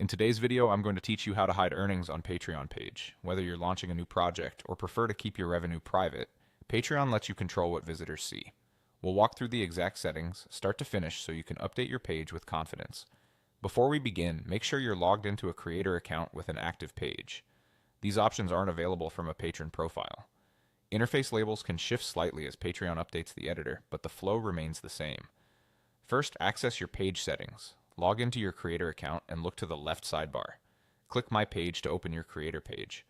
In today's video, I'm going to teach you how to hide earnings on Patreon page. Whether you're launching a new project or prefer to keep your revenue private, Patreon lets you control what visitors see. We'll walk through the exact settings, start to finish, so you can update your page with confidence. Before we begin, make sure you're logged into a creator account with an active page. These options aren't available from a patron profile. Interface labels can shift slightly as Patreon updates the editor, but the flow remains the same. First, access your page settings. Log into your creator account and look to the left sidebar. Click My Page to open your creator page.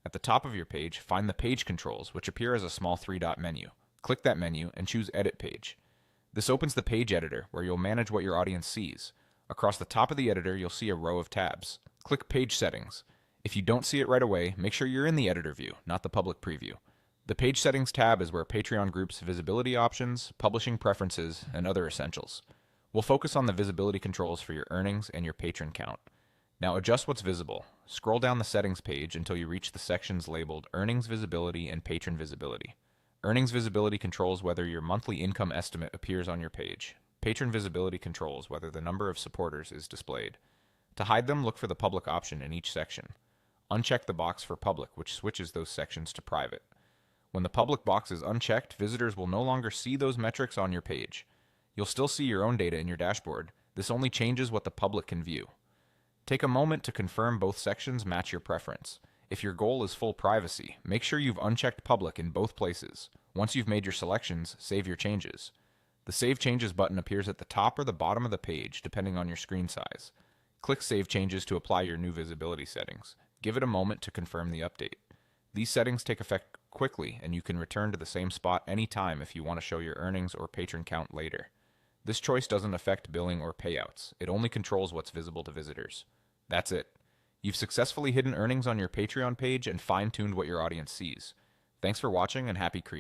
At the top of your page, find the page controls, which appear as a small three-dot menu. Click that menu and choose Edit Page. This opens the page editor, where you'll manage what your audience sees. Across the top of the editor, you'll see a row of tabs. Click Page Settings. If you don't see it right away, make sure you're in the editor view, not the public preview. The Page Settings tab is where Patreon groups visibility options, publishing preferences, and other essentials. We'll focus on the visibility controls for your earnings and your patron count. Now adjust what's visible. Scroll down the settings page until you reach the sections labeled Earnings Visibility and Patron Visibility. Earnings Visibility controls whether your monthly income estimate appears on your page. Patron Visibility controls whether the number of supporters is displayed. To hide them, look for the public option in each section. Uncheck the box for public, which switches those sections to private. When the public box is unchecked, visitors will no longer see those metrics on your page. You'll still see your own data in your dashboard. This only changes what the public can view. Take a moment to confirm both sections match your preference. If your goal is full privacy, make sure you've unchecked public in both places. Once you've made your selections, save your changes. The Save Changes button appears at the top or the bottom of the page, depending on your screen size. Click Save Changes to apply your new visibility settings. Give it a moment to confirm the update. These settings take effect quickly, and you can return to the same spot anytime if you want to show your earnings or patron count later. This choice doesn't affect billing or payouts. It only controls what's visible to visitors. That's it. You've successfully hidden earnings on your Patreon page and fine-tuned what your audience sees. Thanks for watching and happy creating.